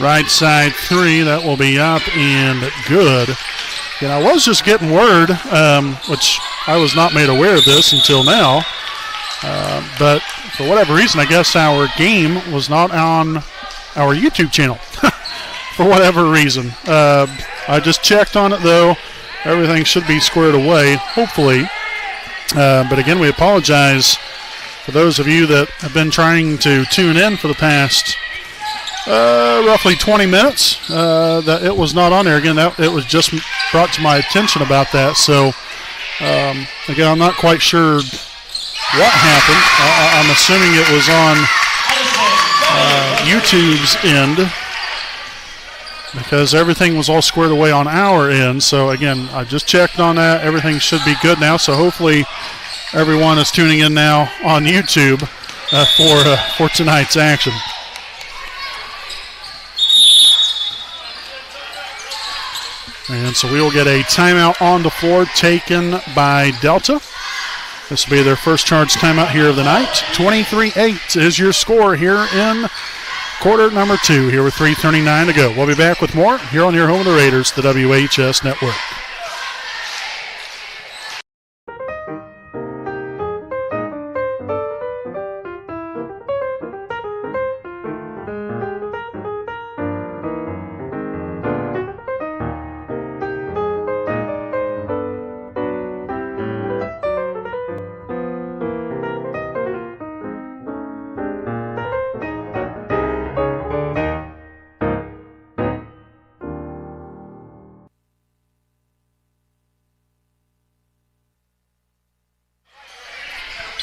Right side three, that will be up and good. And I was just getting word, which I was not made aware of this until now, but for whatever reason, I guess our game was not on our YouTube channel for whatever reason. I just checked on it, though. Everything should be squared away, hopefully. But again, we apologize for those of you that have been trying to tune in for the past roughly 20 minutes. That it was not on there. Again, it was just brought to my attention about that. So, again, I'm not quite sure what happened. I'm assuming it was on YouTube's end, because everything was all squared away on our end. So, again, I just checked on that. Everything should be good now. So, hopefully, everyone is tuning in now on YouTube for tonight's action. And so we will get a timeout on the floor taken by Delta. This will be their first charge timeout here of the night. 23-8 is your score here in quarter number 2, here with 3:39 to go. We'll be back with more here on your home of the Raiders, the WHS Network.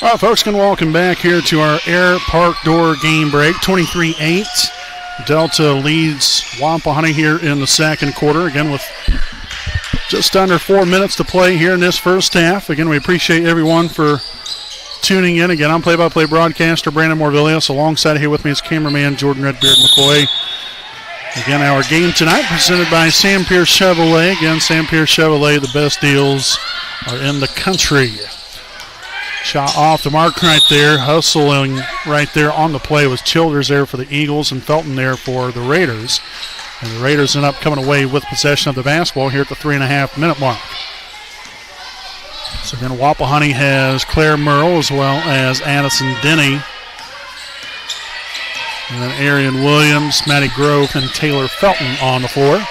All right, folks, welcome back here to our Air Park Door game break. 23-8. Delta leads Wapahani here in the second quarter. Again, with just under 4 minutes to play here in this first half. Again, we appreciate everyone for tuning in. Again, I'm play-by-play broadcaster Brandon Morvillius. Alongside here with me is cameraman Jordan Redbeard McCoy. Again, our game tonight presented by Sam Pierce Chevrolet. Again, Sam Pierce Chevrolet, the best deals are in the country. Shot off the mark right there. Hustling right there on the play was Childers there for the Eagles and Felton there for the Raiders. And the Raiders end up coming away with possession of the basketball here at the 3.5-minute mark. So then Wapahani has Claire Merle as well as Addison Denny. And then Arian Williams, Maddie Grove, and Taylor Felton on the floor.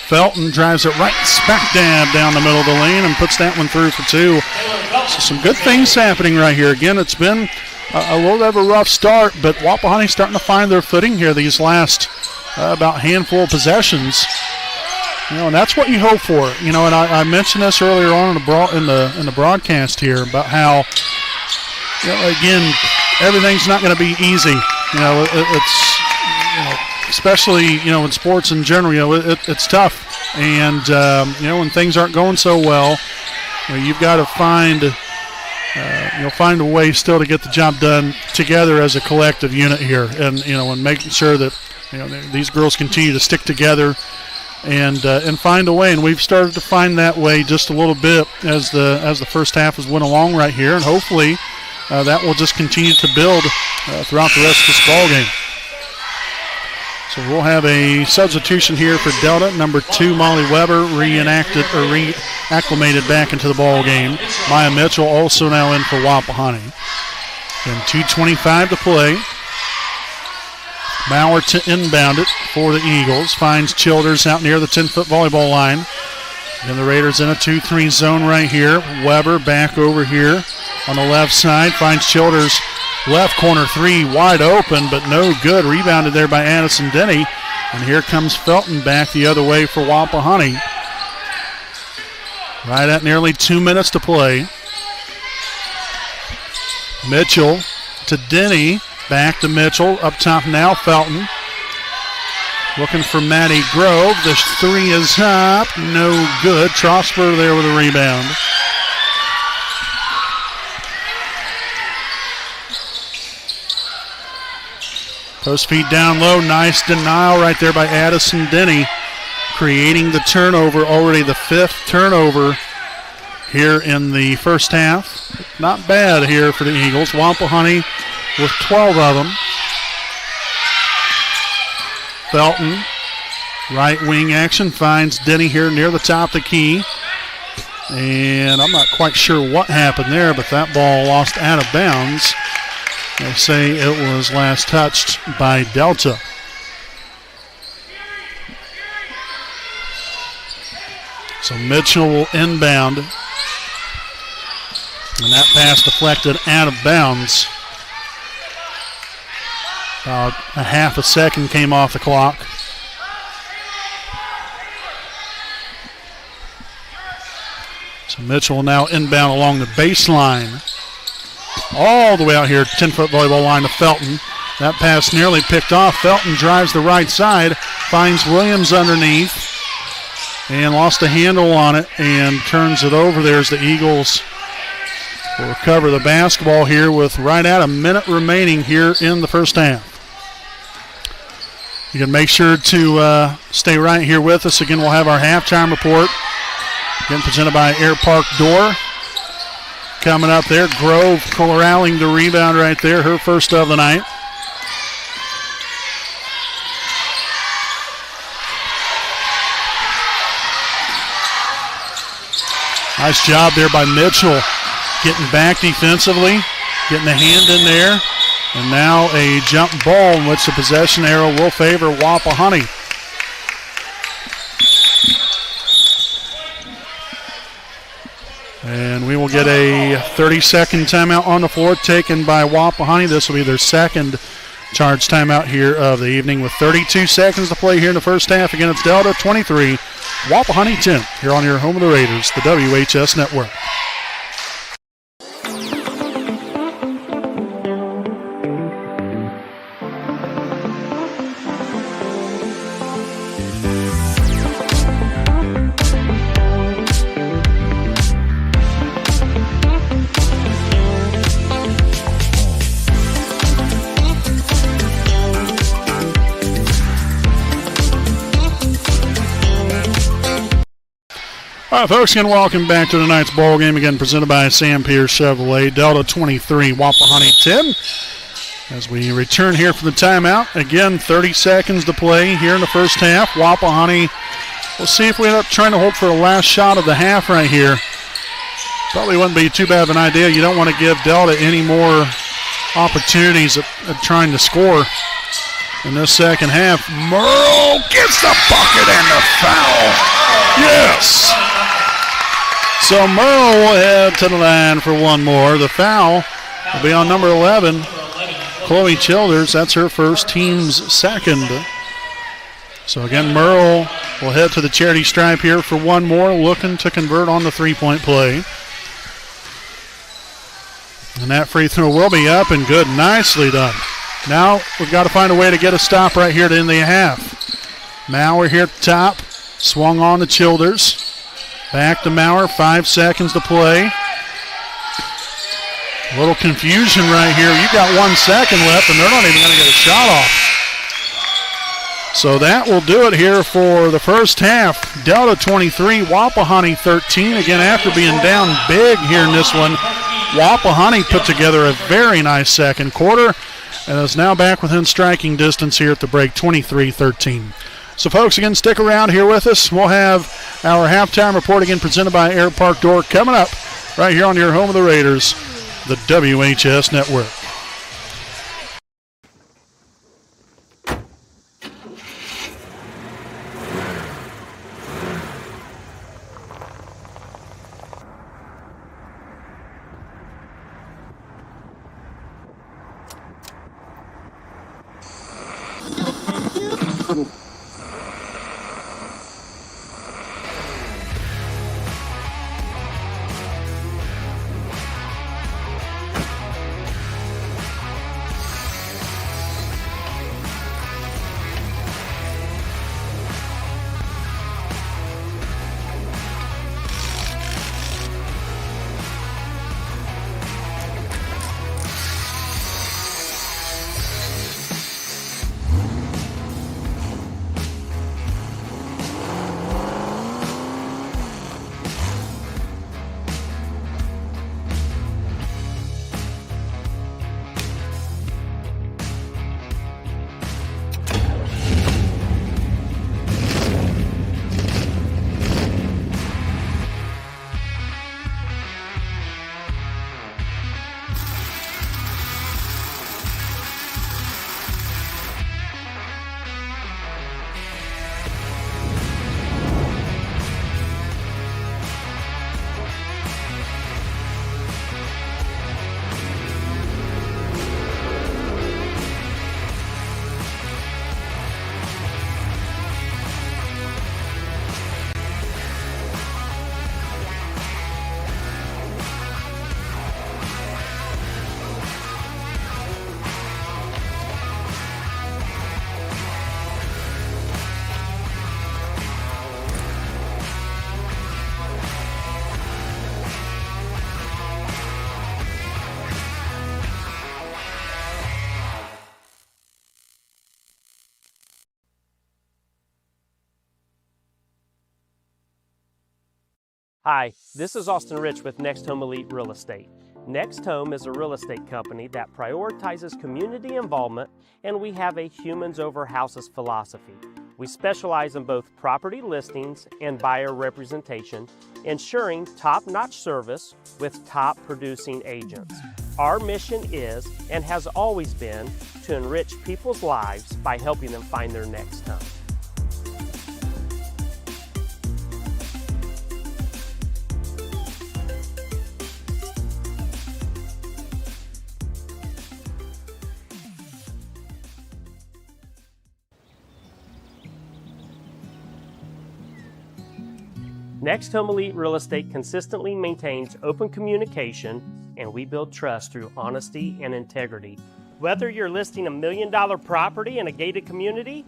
Felton drives it right smack dab down the middle of the lane and puts that one through for two. So some good things happening right here. Again, it's been a little bit of a rough start, but Wapahani's starting to find their footing here these last about handful of possessions. You know, and that's what you hope for. You know, and I mentioned this earlier on in the broadcast here about how, you know, again, everything's not going to be easy. You know, it's, you know, especially, you know, in sports in general, you know, it's tough. And, you know, when things aren't going so well, you know, you've got to find a way still to get the job done together as a collective unit here. And, you know, and making sure that, you know, these girls continue to stick together and find a way. And we've started to find that way just a little bit as the first half has went along right here. And hopefully that will just continue to build throughout the rest of this ball game. So we'll have a substitution here for Delta. Number 2, Molly Weber, reacclimated back into the ball game. Maya Mitchell also now in for Wapahani. And 2:25 to play. Bauer to inbound it for the Eagles. Finds Childers out near the 10-foot volleyball line. And the Raiders in a 2-3 zone right here. Weber back over here on the left side. Finds Childers. Left corner three wide open, but no good. Rebounded there by Addison Denny. And here comes Felton back the other way for Wapahani. Right at nearly 2 minutes to play. Mitchell to Denny. Back to Mitchell. Up top now, Felton. Looking for Maddie Grove. The three is up. No good. Trosper there with a rebound. Post feed down low. Nice denial right there by Addison Denny. Creating the turnover. Already the 5th turnover here in the first half. Not bad here for the Eagles. Wapahani with 12 of them. Felton, right wing action, finds Denny here near the top of the key. And I'm not quite sure what happened there, but that ball lost out of bounds. They say it was last touched by Delta. So Mitchell will inbound. And that pass deflected out of bounds. About a half a second came off the clock. So Mitchell will now inbound along the baseline. All the way out here, 10-foot volleyball line to Felton. That pass nearly picked off. Felton drives the right side, finds Williams underneath, and lost a handle on it and turns it over. There's the Eagles will recover the basketball here with right at a minute remaining here in the first half. You can make sure to stay right here with us. Again, we'll have our halftime report. Again, presented by Air Park Door. Coming up there, Grove corralling the rebound right there, her first of the night. Nice job there by Mitchell, getting back defensively, getting a hand in there. And now a jump ball in which the possession arrow will favor Wapahani. And we will get a 30-second timeout on the floor taken by Wapahani. This will be their second charge timeout here of the evening with 32 seconds to play here in the first half. Again, it's Delta 23, Wapahani 10 here on your home of the Raiders, the WHS Network. All right, folks, again, welcome back to tonight's ball game. Again, presented by Sam Pierce Chevrolet. Delta 23, Wapahani 10. As we return here from the timeout, again, 30 seconds to play here in the first half. Wapahani, we'll see if we end up trying to hold for the last shot of the half right here. Probably wouldn't be too bad of an idea. You don't want to give Delta any more opportunities at trying to score in this second half. Merle gets the bucket and the foul. Yes! So Merle will head to the line for one more. The foul will be on number 11, Chloe Childers. That's her first, team's second. So again, Merle will head to the charity stripe here for one more, looking to convert on the three-point play. And that free throw will be up and good. Nicely done. Now we've got to find a way to get a stop right here to end the half. Maurer here at the top. Swung on to Childers. Back to Maurer, 5 seconds to play. A little confusion right here. You got 1 second left, and they're not even going to get a shot off. So that will do it here for the first half. Delta 23, Wapahani 13. Again, after being down big here in this one, Wapahani put together a very nice second quarter and is now back within striking distance here at the break, 23-13. So, folks, again, stick around here with us. We'll have our halftime report again presented by Air Park Door coming up right here on your home of the Raiders, the WHS Network. Hi, this is Austin Rich with Next Home Elite Real Estate. Next Home is a real estate company that prioritizes community involvement, and we have a humans over houses philosophy. We specialize in both property listings and buyer representation, ensuring top-notch service with top producing agents. Our mission is, and has always been, to enrich people's lives by helping them find their next home. Next Home Elite Real Estate consistently maintains open communication, and we build trust through honesty and integrity. Whether you're listing $1 million property in a gated community,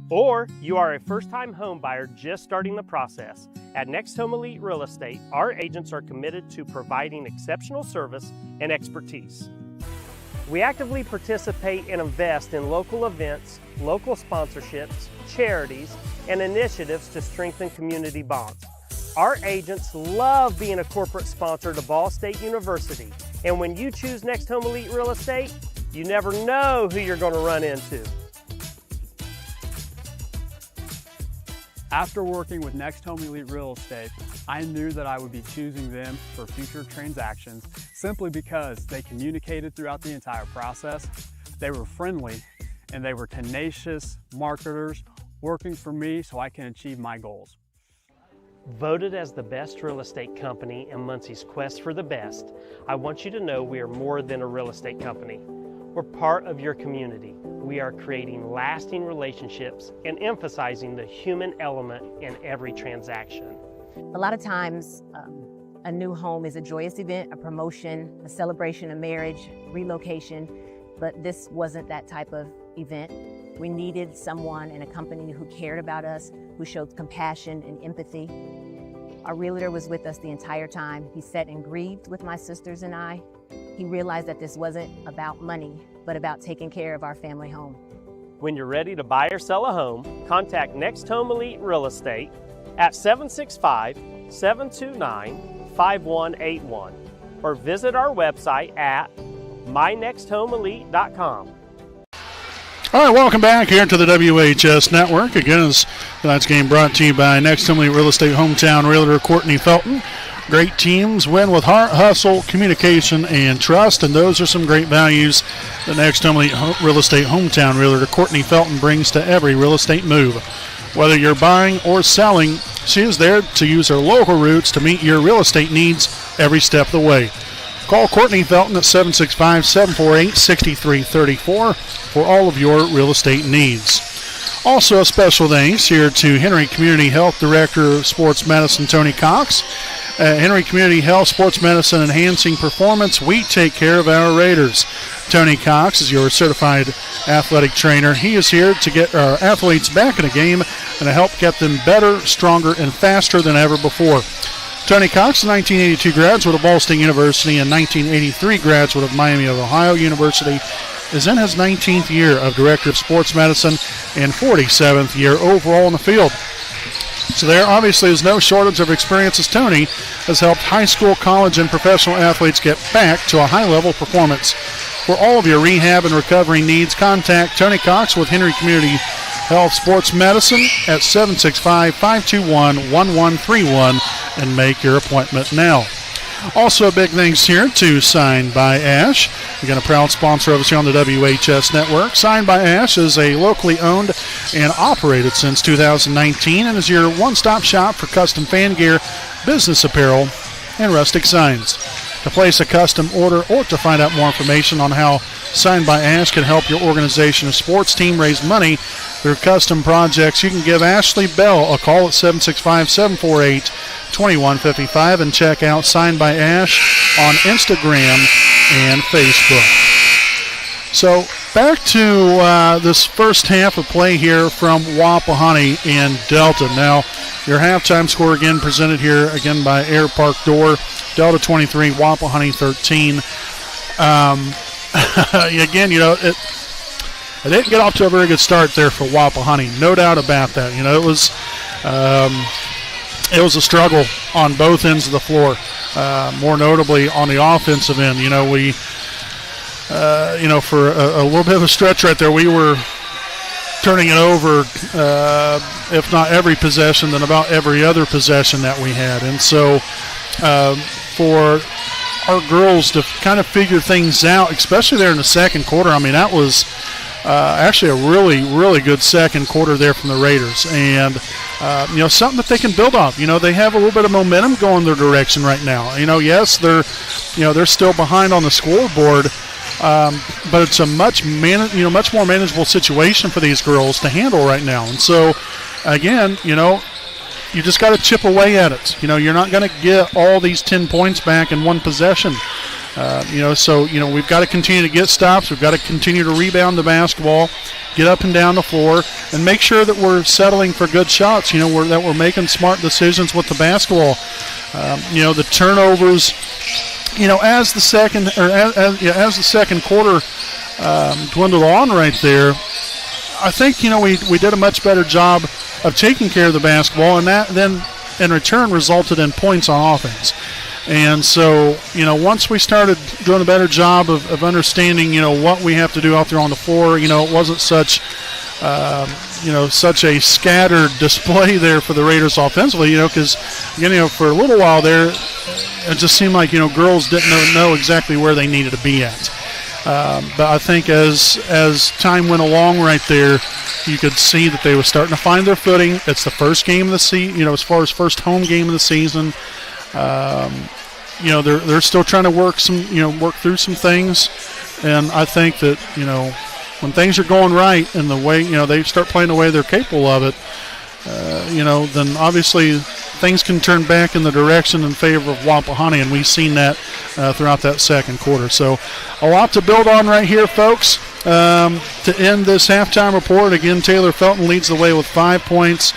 or you are a first-time home buyer just starting the process, at Next Home Elite Real Estate, our agents are committed to providing exceptional service and expertise. We actively participate and invest in local events, local sponsorships, charities, and initiatives to strengthen community bonds. Our agents love being a corporate sponsor to Ball State University, and when you choose Next Home Elite Real Estate, you never know who you're going to run into. After working with Next Home Elite Real Estate, I knew that I would be choosing them for future transactions simply because they communicated throughout the entire process. They were friendly and they were tenacious marketers working for me so I can achieve my goals. Voted as the best real estate company in Muncie's quest for the best, I want you to know we are more than a real estate company. We're part of your community. We are creating lasting relationships and emphasizing the human element in every transaction. A lot of times, a new home is a joyous event, a promotion, a celebration of marriage, relocation, but this wasn't that type of event. We needed someone in a company who cared about us, who showed compassion and empathy. Our realtor was with us the entire time. He sat and grieved with my sisters and I. He realized that this wasn't about money, but about taking care of our family home. When you're ready to buy or sell a home, contact Next Home Elite Real Estate at 765-729-5181 or visit our website at mynexthomeelite.com. All right, welcome back here to the WHS Network. Again, tonight's game brought to you by Next Home Elite Real Estate hometown realtor Courtney Felton. Great teams win with heart, hustle, communication, and trust, and those are some great values the Next Home Elite Real Estate hometown realtor Courtney Felton brings to every real estate move. Whether you're buying or selling, she is there to use her local roots to meet your real estate needs every step of the way. Call Courtney Felton at 765-748-6334 for all of your real estate needs. Also, a special thanks here to Henry Community Health Director of Sports Medicine, Tony Cox. Henry Community Health Sports Medicine enhancing performance. We take care of our Raiders. Tony Cox is your certified athletic trainer. He is here to get our athletes back in a game and to help get them better, stronger, and faster than ever before. Tony Cox, a 1982 graduate of Ball State University and 1983 graduate of Miami of Ohio University, is in his 19th year of Director of Sports Medicine and 47th year overall in the field. So there obviously is no shortage of experience as Tony has helped high school, college, and professional athletes get back to a high-level performance. For all of your rehab and recovery needs, contact Tony Cox with Henry Community Health Sports Medicine at 765-521-1131 and make your appointment now. Also, a big thanks here to Signed by Ash. Again, a proud sponsor of us here on the WHS Network. Signed by Ash is a locally owned and operated since 2019 and is your one-stop shop for custom fan gear, business apparel, and rustic signs. To place a custom order or to find out more information on how Signed by Ash can help your organization or sports team raise money through custom projects, you can give Ashley Bell a call at 765-748-2155 and check out Signed by Ash on Instagram and Facebook. So back to this first half of play here from Wapahani and Delta. Now, your halftime score again presented here again by Air Park Door. Delta 23, Wapahani 13. Again, you know, They didn't get off to a very good start there for Wapahani, no doubt about that. It was a struggle on both ends of the floor, more notably on the offensive end. We, for a little bit of a stretch right there, we were turning it over, if not every possession, then about every other possession that we had. And so for our girls to kind of figure things out, especially there in the second quarter, that was actually a really, really good second quarter there from the Raiders. And, something that they can build off. They have a little bit of momentum going their direction right now. Yes, they're still behind on the scoreboard, but it's a much more manageable situation for these girls to handle right now. And so, again, you just got to chip away at it. You're not going to get all these 10 points back in one possession. So we've got to continue to get stops. We've got to continue to rebound the basketball, get up and down the floor, and make sure that we're settling for good shots. That we're making smart decisions with the basketball. The turnovers. As the second quarter dwindled on right there, I think we did a much better job of taking care of the basketball, and that then in return resulted in points on offense. And so, once we started doing a better job of understanding, what we have to do out there on the floor, it wasn't such a scattered display there for the Raiders offensively, because, for a little while there, it just seemed like, girls didn't know exactly where they needed to be at. But I think as time went along right there, you could see that they were starting to find their footing. It's the first game of the season, as far as first home game of the season. They're still trying to work through some things, and I think that when things are going right and the way they start playing the way they're capable of it, then obviously things can turn back in the direction in favor of Wapahani, and we've seen that throughout that second quarter. So a lot to build on right here, folks. To end this halftime report, again, Taylor Felton leads the way with 5 points.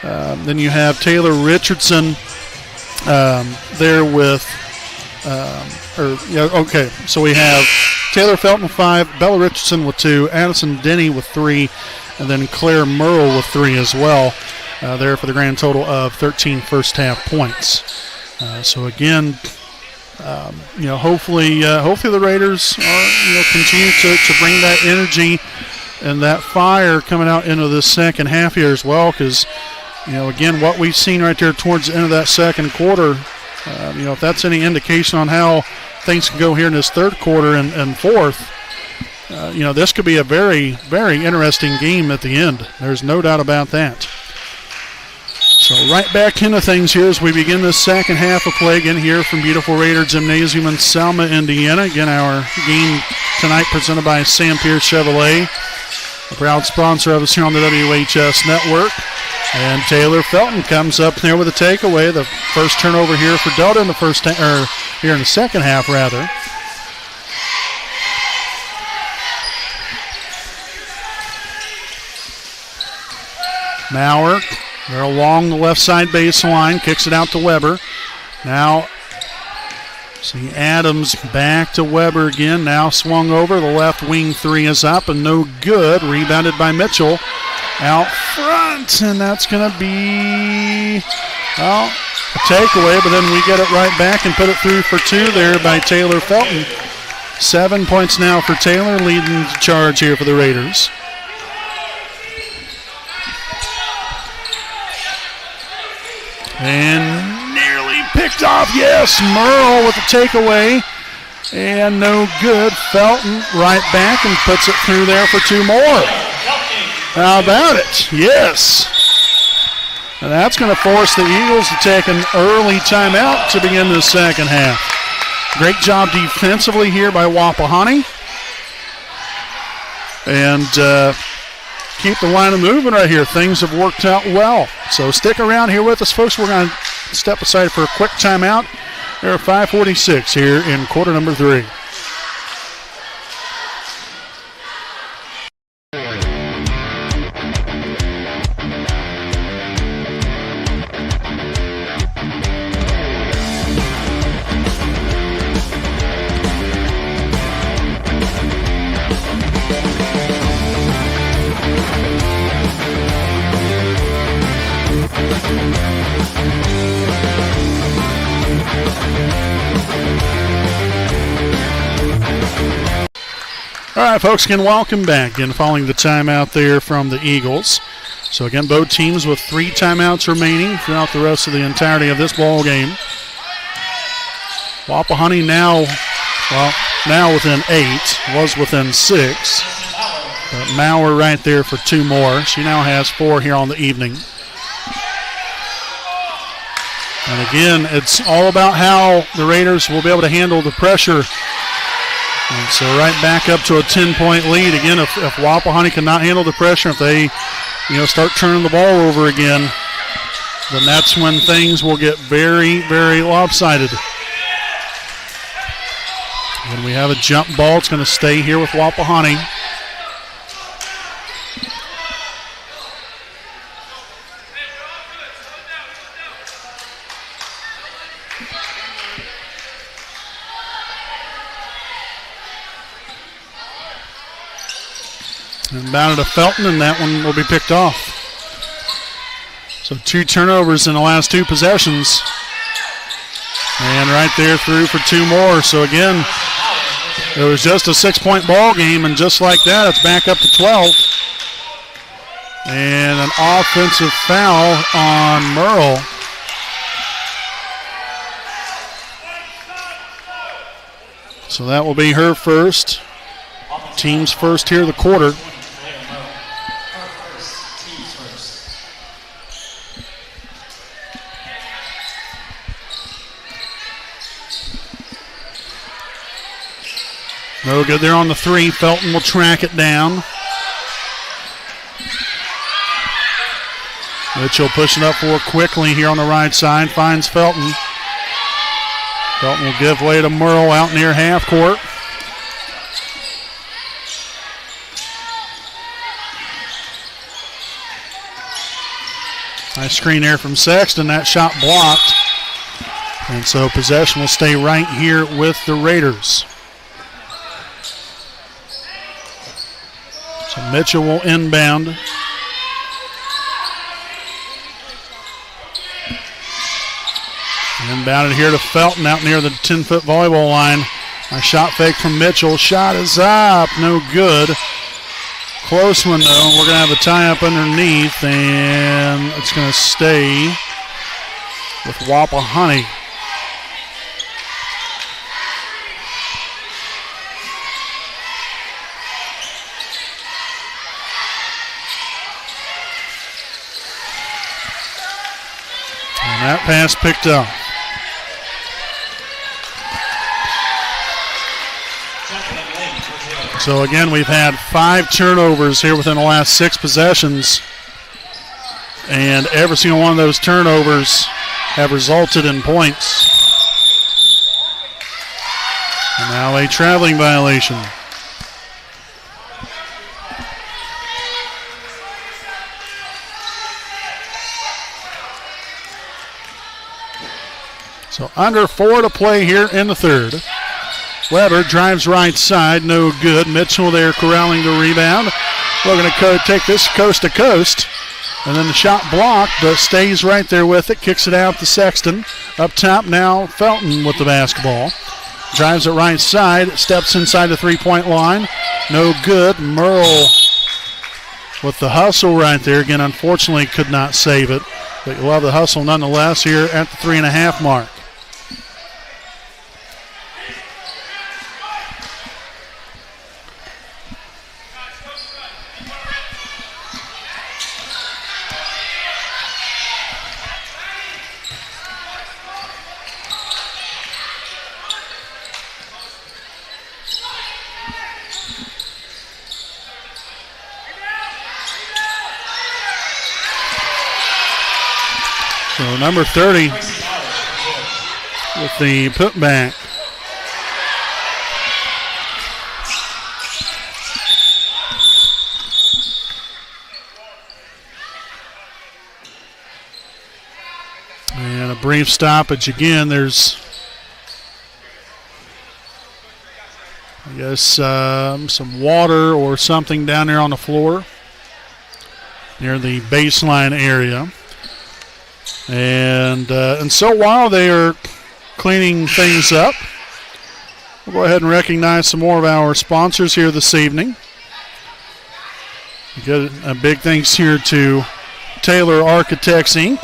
Then you have Taylor Richardson there with so we have Taylor Felton with 5, Bella Richardson with 2, Addison Denny with 3, and then Claire Merle with 3 as well, there for the grand total of 13 first half points. So again, hopefully the Raiders are continue to bring that energy and that fire coming out into this second half here as well, because again, what we've seen right there towards the end of that second quarter, if that's any indication on how things can go here in this third quarter and fourth, this could be a very, very interesting game at the end. There's no doubt about that. So right back into things here as we begin the second half of play again here from beautiful Raider Gymnasium in Selma, Indiana. Again, our game tonight presented by Sam Pierce Chevrolet, a proud sponsor of us here on the WHS Network. And Taylor Felton comes up there with a takeaway. The first turnover here for Delta in the here in the second half, rather. Maurer, they're along the left side baseline, kicks it out to Weber. Now, see Adams back to Weber again. Now swung over. The left wing three is up and no good. Rebounded by Mitchell. Out front, and that's going to be, a takeaway, but then we get it right back and put it through for 2 there by Taylor Felton. 7 points now for Taylor, leading the charge here for the Raiders. And nearly picked off, yes, Merle with the takeaway, and no good. Felton right back and puts it through there for 2 more. How about it? Yes. And that's going to force the Eagles to take an early timeout to begin the second half. Great job defensively here by Wapahani. And keep the line of movement right here. Things have worked out well. So stick around here with us, folks. We're going to step aside for a quick timeout. There are 5:46 here in quarter number 3. All right, folks, again, welcome back. Again, following the timeout there from the Eagles. So, again, both teams with 3 timeouts remaining throughout the rest of the entirety of this ball game. Wapahani now within 8, was within 6. But Maurer right there for 2 more. She now has 4 here on the evening. And again, it's all about how the Raiders will be able to handle the pressure. And so right back up to a 10-point lead. Again, if Wapahani cannot handle the pressure, if they start turning the ball over again, then that's when things will get very, very lopsided. When we have a jump ball, it's going to stay here with Wapahani. And bounded to Felton, and that one will be picked off. So 2 turnovers in the last 2 possessions. And right there through for 2 more. So again, it was just a 6-point ball game, and just like that, it's back up to 12. And an offensive foul on Merle. So that will be her first. Team's first here of the quarter. No good there on the 3. Felton will track it down. Mitchell pushing up for quickly here on the right side. Finds Felton. Felton will give way to Merle out near half court. Nice screen there from Sexton. That shot blocked. And so possession will stay right here with the Raiders. So Mitchell will inbound. Inbounded here to Felton out near the 10-foot volleyball line. A shot fake from Mitchell. Shot is up. No good. Close one, though. We're going to have a tie-up underneath, and it's going to stay with Wapahani. And that pass picked up. So again, we've had 5 turnovers here within the last 6 possessions. And every single one of those turnovers have resulted in points. And now a traveling violation. So under 4 to play here in the third. Weber drives right side, no good. Mitchell there corralling the rebound. We're going to take this coast to coast. And then the shot blocked, but stays right there with it. Kicks it out to Sexton. Up top now, Felton with the basketball. Drives it right side, steps inside the 3-point line. No good. Merle with the hustle right there. Again, unfortunately could not save it. But you'll have the hustle nonetheless here at the 3.5 mark. So number 30 with the putback. And a brief stoppage again. There's, I guess, some water or something down there on the floor near the baseline area. And so while they are cleaning things up, We'll go ahead and recognize some more of our sponsors here this evening. Good, a big thanks here to Taylor Architects, Inc.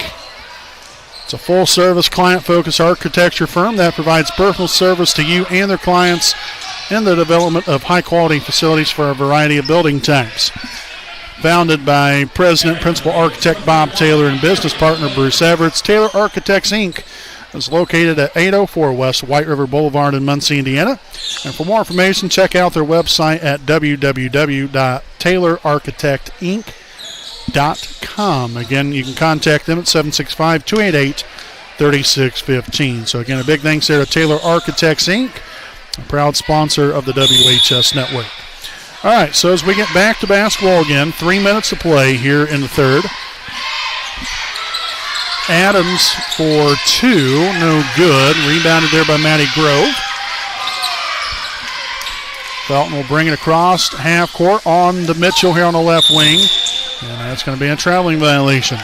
It's a full-service, client-focused architecture firm that provides personal service to you and their clients in the development of high-quality facilities for a variety of building types. Founded by President, Principal Architect Bob Taylor and business partner Bruce Everett, Taylor Architects, Inc. is located at 804 West White River Boulevard in Muncie, Indiana. And for more information, check out their website at www.taylorarchitectinc.com. Again, you can contact them at 765-288-3615. So again, a big thanks there to Taylor Architects, Inc., a proud sponsor of the WHS Network. All right, so as we get back to basketball again, 3 minutes to play here in the third. Adams for two, no good. Rebounded there by Maddie Grove. Felton will bring it across half court on to Mitchell here on the left wing. And that's going to be a traveling violation.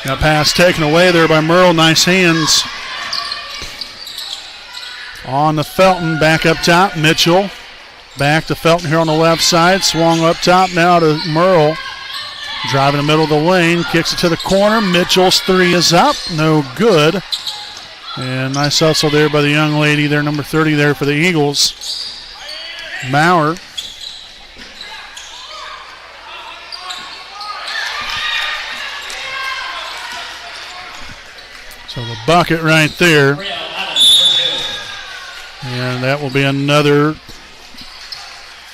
Got pass taken away there by Merle. Nice hands on the Felton. Back up top. Mitchell back to Felton here on the left side. Swung up top now to Merle. Driving the middle of the lane. Kicks it to the corner. Mitchell's three is up. No good. And nice hustle there by the young lady there, number 30 there for the Eagles. Maurer. So the bucket right there. And that will be another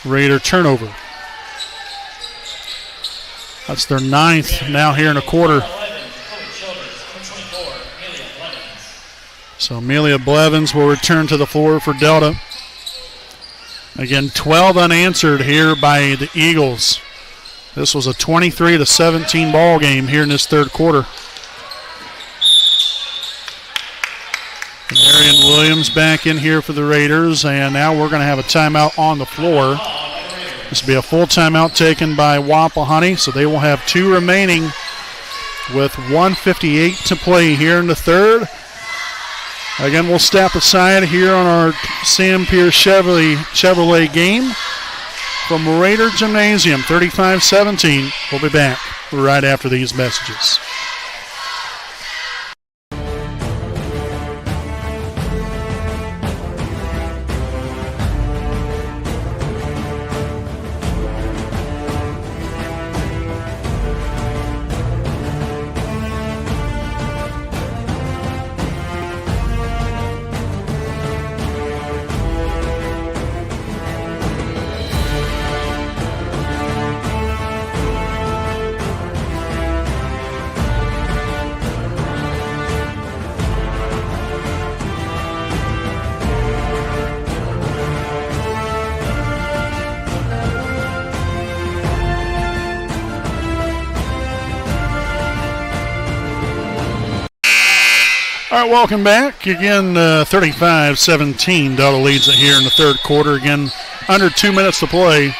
Raider turnover. That's their ninth now here in a quarter. So Amelia Blevins will return to the floor for Delta. Again, 12 unanswered here by the Eagles. This was a 23-17 ball game here in this third quarter. Marion Williams back in here for the Raiders, and now we're going to have a timeout on the floor. This will be a full timeout taken by Wapahani, so they will have two remaining with 1:58 to play here in the third. Again, we'll step aside here on our Sam Pierce Chevrolet game from Raider Gymnasium, 35-17. We'll be back right after these messages. All right, welcome back. Again, 35-17. Delta leads it here in the third quarter. Again, under 2 minutes to play.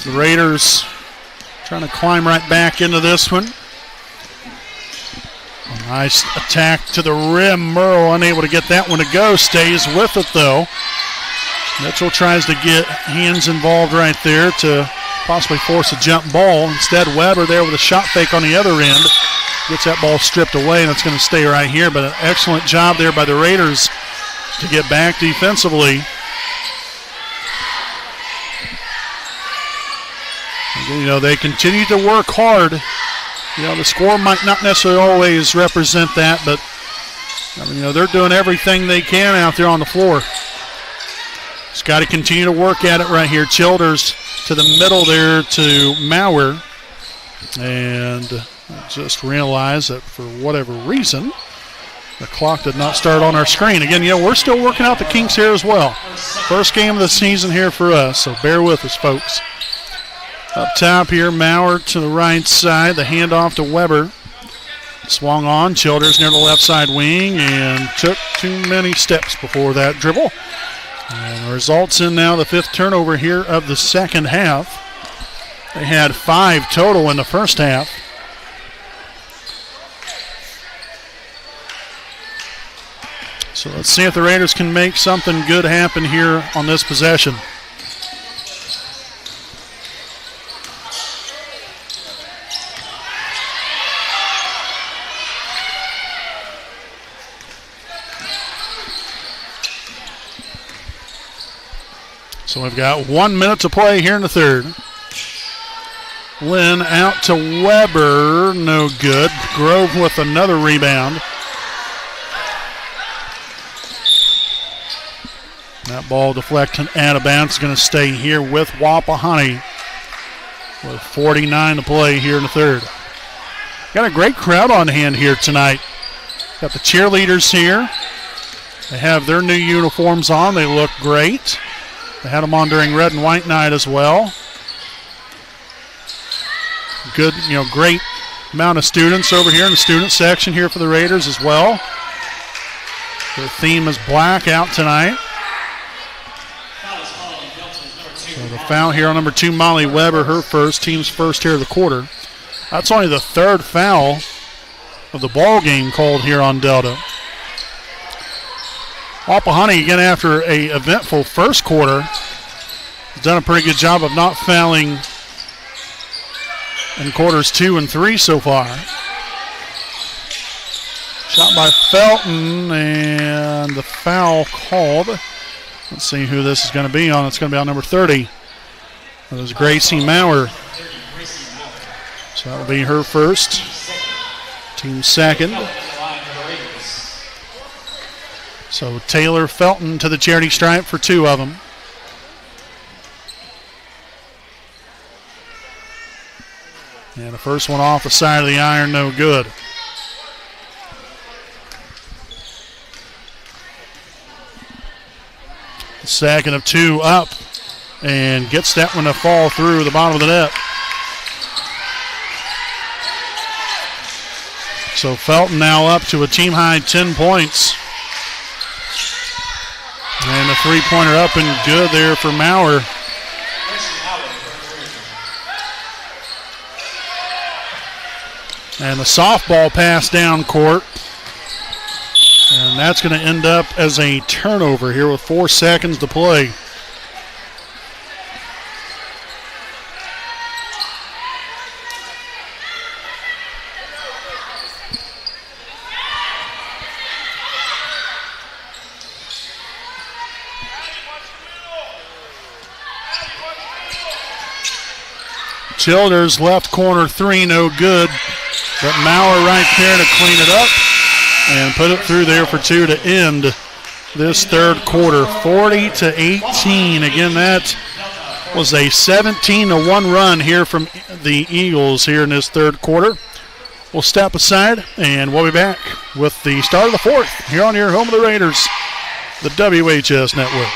The Raiders trying to climb right back into this one. A nice attack to the rim. Merle unable to get that one to go. Stays with it, though. Mitchell tries to get hands involved right there to possibly force a jump ball. Instead, Weber there with a shot fake on the other end. Gets that ball stripped away, and it's going to stay right here. But an excellent job there by the Raiders to get back defensively. You know, they continue to work hard. You know, the score might not necessarily always represent that, but I mean, you know, they're doing everything they can out there on the floor. Just got to continue to work at it right here. Childers to the middle there to Maurer. And just realized that for whatever reason, the clock did not start on our screen. Again, you know, we're still working out the kinks here as well. First game of the season here for us, so bear with us, folks. Up top here, Maurer to the right side. The handoff to Weber. Swung on. Childers near the left side wing and took too many steps before that dribble. And results in now the 5th turnover here of the second half. They had 5 total in the first half. So let's see if the Raiders can make something good happen here on this possession. So we've got 1 minute to play here in the third. Lynn out to Weber, no good. Grove with another rebound. That ball deflected out of bounds, going to stay here with Wapahani with 49 to play here in the third. Got a great crowd on hand here tonight. Got the cheerleaders here. They have their new uniforms on. They look great. They had them on during red and white night as well. Good, great amount of students over here in the student section here for the Raiders as well. Their theme is black out tonight. So the foul here on number 2, Molly Weber, her first, team's first here of the quarter. That's only the 3rd foul of the ball game called here on Delta. Wapahani, again, after a eventful first quarter, has done a pretty good job of not fouling in quarters 2 and 3 so far. Shot by Felton, and the foul called. Let's see who this is going to be on. It's going to be on number 30. That was Gracie Maurer. So that'll be her first. Team second. So Taylor Felton to the charity stripe for 2 of them. And the first one off the side of the iron, no good. The second of 2 up and gets that one to fall through the bottom of the net. So Felton now up to a team high 10 points. And the 3-pointer up and good there for Maurer. And the softball pass down court. And that's going to end up as a turnover here with 4 seconds to play. Childers left corner 3, no good. But Maurer right there to clean it up and put it through there for 2 to end this third quarter. 40-18. Again, that was a 17-1 run here from the Eagles here in this third quarter. We'll step aside and we'll be back with the start of the fourth here on your home of the Raiders, the WHS Network.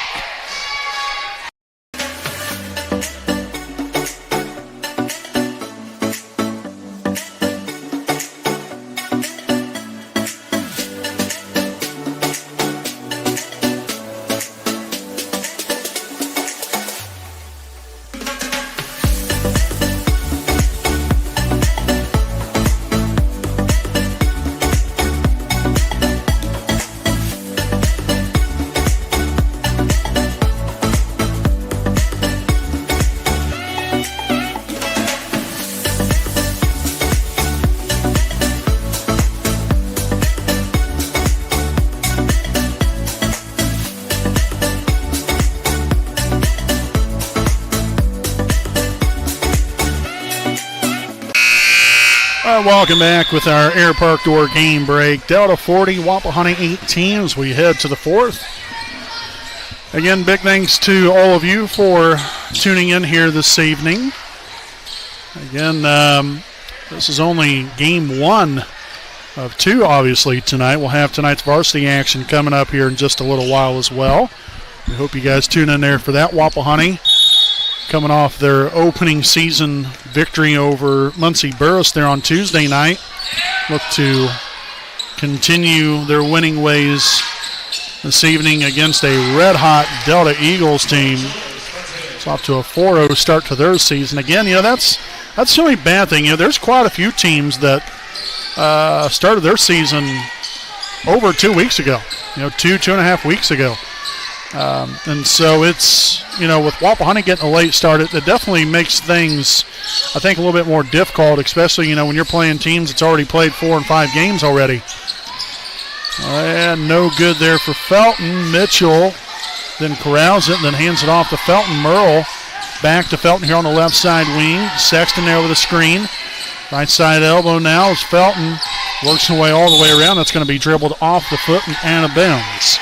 Welcome back with our Air Park Door game break. Delta 40, Wapahani 18 as we head to the fourth. Again, big thanks to all of you for tuning in here this evening. Again, this is only game 1 of 2, obviously, tonight. We'll have tonight's varsity action coming up here in just a little while as well. We hope you guys tune in there for that. Wapahani coming off their opening season victory over Muncie Burris there on Tuesday night. Look to continue their winning ways this evening against a red-hot Delta Eagles team. It's off to a 4-0 start to their season. Again, that's the only bad thing. There's quite a few teams that started their season over 2 weeks ago. 2.5 weeks ago. And so it's, with Wapahani getting a late start, it definitely makes things, I think, a little bit more difficult, especially, when you're playing teams that's already played 4 and 5 games already. And no good there for Felton. Mitchell then corrals it and then hands it off to Felton. Merle back to Felton here on the left side wing. Sexton there with a screen. Right side elbow now as Felton works away all the way around. That's going to be dribbled off the foot and out of bounds.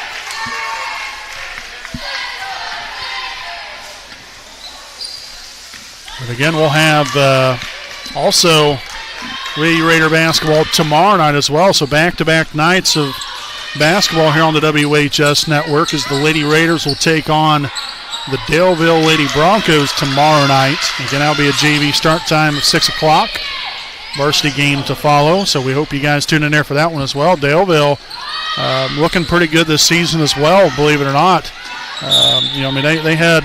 But again, we'll have also Lady Raider basketball tomorrow night as well. So back-to-back nights of basketball here on the WHS Network as the Lady Raiders will take on the Daleville Lady Broncos tomorrow night. Again, that'll be a JV start time of 6 o'clock. Varsity game to follow, so we hope you guys tune in there for that one as well. Daleville looking pretty good this season as well, believe it or not. They had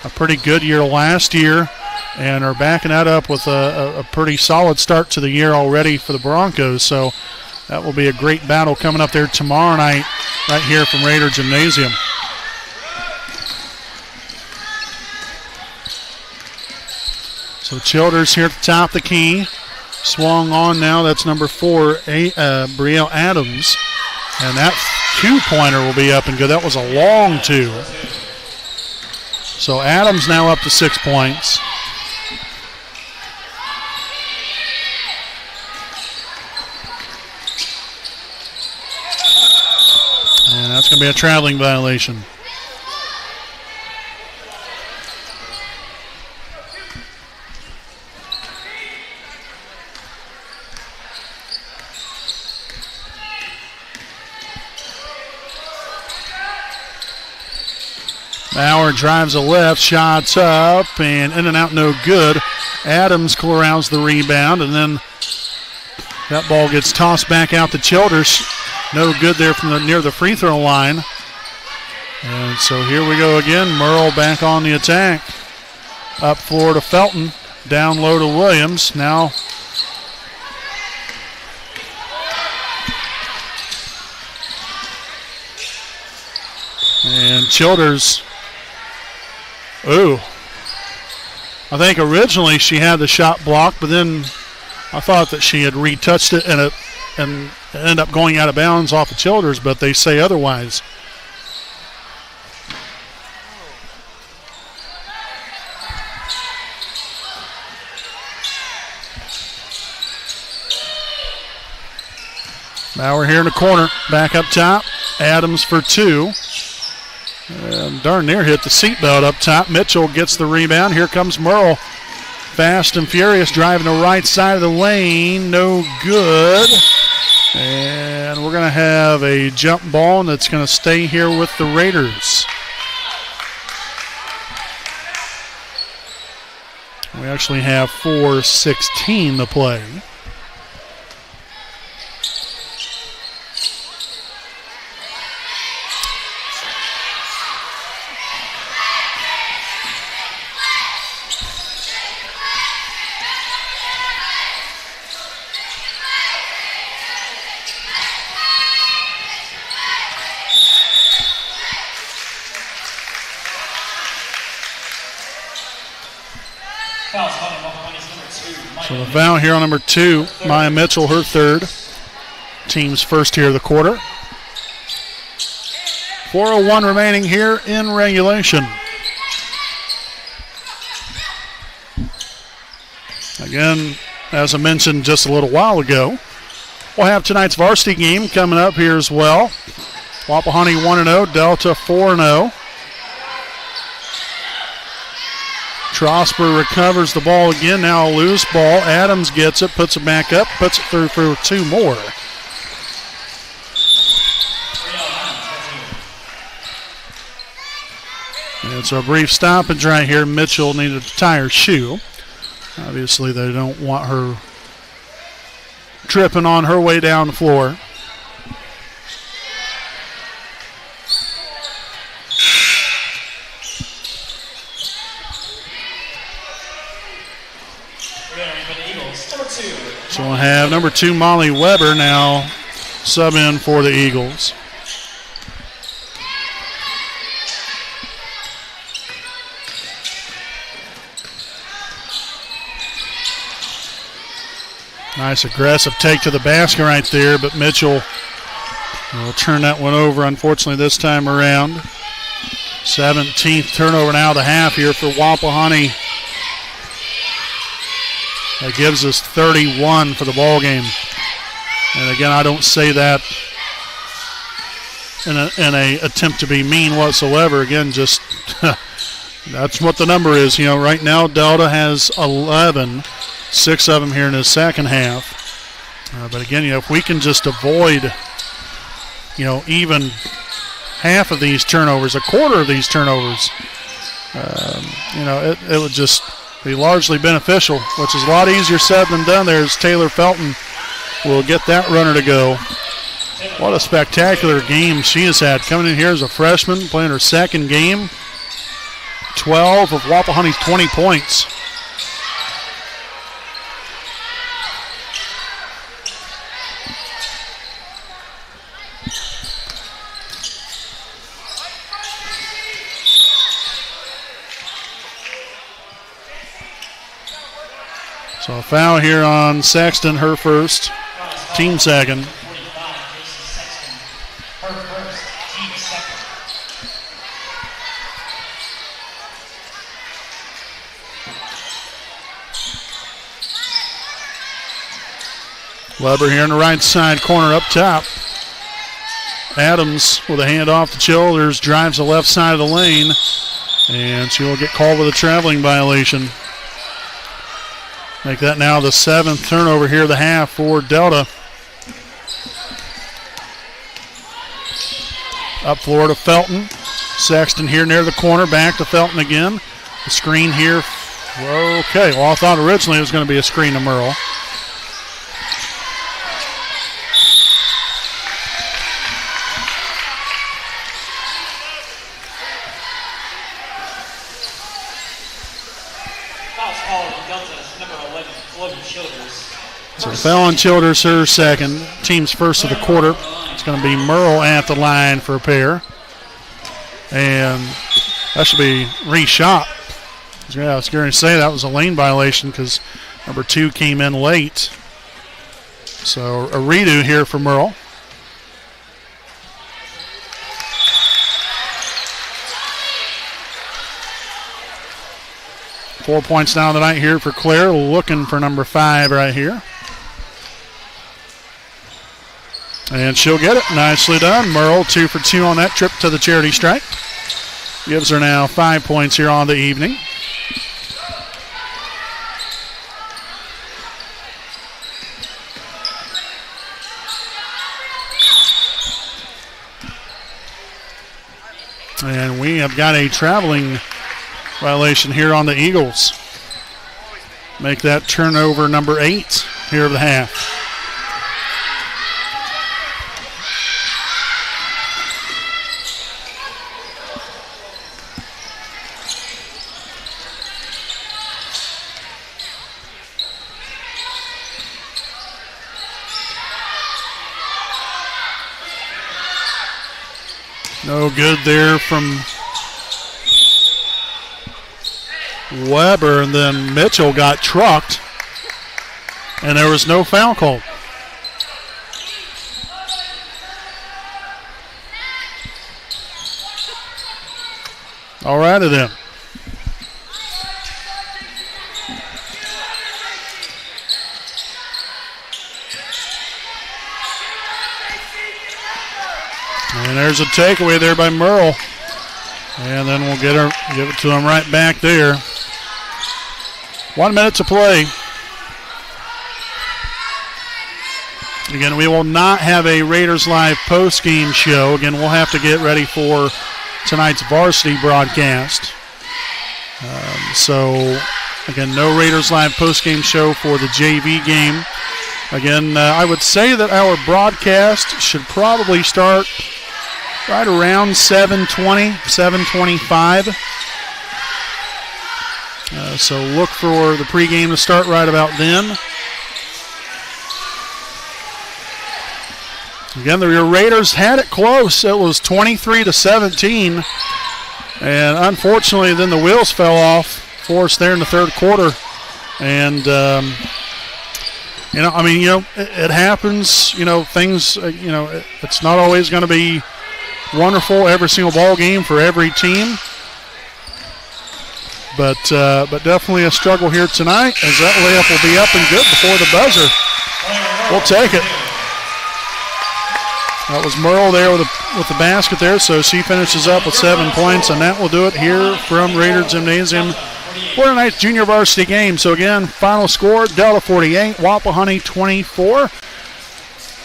a pretty good year last year and are backing that up with a pretty solid start to the year already for the Broncos. So that will be a great battle coming up there tomorrow night right here from Raider Gymnasium. So Childers here at the top of the key. Swung on now, that's number 4, Brielle Adams. And that 2-pointer will be up and good. That was a long 2. So Adams now up to 6 points. And that's going to be a traveling violation. Bauer drives a left, shots up, and in and out, no good. Adams corrals the rebound, and then that ball gets tossed back out to Childers. No good there from near the free throw line. And so here we go again. Merle back on the attack. Up floor to Felton. Down low to Williams. Now and Childers. Ooh. I think originally she had the shot blocked, but then I thought that she had retouched it and it ended up going out of bounds off of Childers, but they say otherwise. Bauer here in the corner, back up top. Adams for 2. And darn near hit the seatbelt up top. Mitchell gets the rebound. Here comes Merle. Fast and furious, driving the right side of the lane. No good. And we're going to have a jump ball, and that's going to stay here with the Raiders. We actually have 4:16 to play. So the foul here on number 2, Maya Mitchell, her 3rd. Team's first here of the quarter. 4:01 remaining here in regulation. Again, as I mentioned just a little while ago, we'll have tonight's varsity game coming up here as well. Wapahani 1-0, Delta 4-0. Trosper recovers the ball again. Now a loose ball. Adams gets it, puts it back up, puts it through for 2 more. And so a brief stoppage right here. Mitchell needed to tie her shoe. Obviously, they don't want her tripping on her way down the floor. So we'll have number 2, Molly Weber, now sub in for the Eagles. Nice aggressive take to the basket right there, but Mitchell will turn that one over, unfortunately, this time around. 17th turnover now of the half here for Wapahani. That gives us 31 for the ball game. And again, I don't say that in a attempt to be mean whatsoever. Again, just that's what the number is. You know, right now Delta has 11, 6 of them here in the second half. But again, you know, if we can just avoid, you know, even half of these turnovers, a quarter of these turnovers, you know, it would just be largely beneficial, which is a lot easier said than done. There's Taylor Felton will get that runner to go. What a spectacular game she has had. Coming in here as a freshman, playing her second game. 12 of Wapahani's 20 points. So a foul here on Sexton, her first, team second. Weber here in the right side corner up top. Adams with a hand off the shoulders, drives the left side of the lane, and she will get called with a traveling violation. Make that now the 7th turnover here of the half for Delta. Up floor to Felton. Sexton here near the corner, back to Felton again. The screen here. Okay, well, I thought originally it was going to be a screen to Merle. So foul on Childers, her second. Team's first of the quarter. It's going to be Merle at the line for a pair. And that should be reshot. Yeah, I was going to say that was a lane violation because number 2 came in late. So a redo here for Merle. Four points down the night here for Claire, looking for number 5 right here. And she'll get it. Nicely done. Merle 2 for 2 on that trip to the charity stripe. Gives her now 5 points here on the evening. And we have got a traveling violation here on the Eagles. Make that turnover number 8 here of the half. No good there from Weber, and then Mitchell got trucked, and there was no foul called. All righty then. And there's a takeaway there by Merle. And then we'll give it to him right back there. 1 minute to play. Again, we will not have a Raiders Live post-game show. Again, we'll have to get ready for tonight's varsity broadcast. So, again, no Raiders Live postgame show for the JV game. Again, I would say that our broadcast should probably start right around 7:20, 7:25. So look for the pregame to start right about then. Again, the Raiders had it close. It was 23-17. And unfortunately, then the wheels fell off for us there in the third quarter. And, it happens. Things, it's not always going to be wonderful every single ball game for every team. But definitely a struggle here tonight, as that layup will be up and good before the buzzer. We'll take it. That was Merle there with the basket there, so she finishes up with 7 points, and that will do it here from Raider Gymnasium for tonight's junior varsity game. So again, final score, Delta 48, Wapahani 24.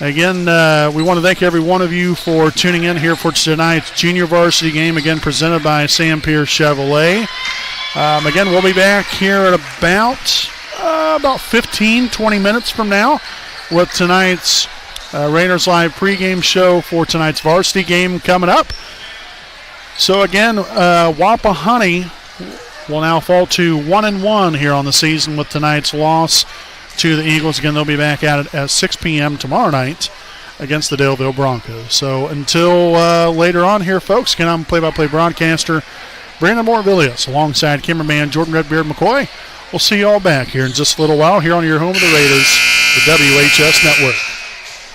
Again, we want to thank every one of you for tuning in here for tonight's junior varsity game, again presented by Sam Pierce Chevrolet. Again, we'll be back here at about 15, 20 minutes from now with tonight's Raiders Live pregame show for tonight's varsity game coming up. So again, Wapahani will now fall to 1-1 here on the season with tonight's loss to the Eagles. Again, they'll be back at it at 6 p.m. tomorrow night against the Daleville Broncos. So until later on here, folks, again, I'm play-by-play broadcaster Brandon Moore-Villius alongside cameraman Jordan Redbeard McCoy. We'll see you all back here in just a little while here on your home of the Raiders, the WHS Network.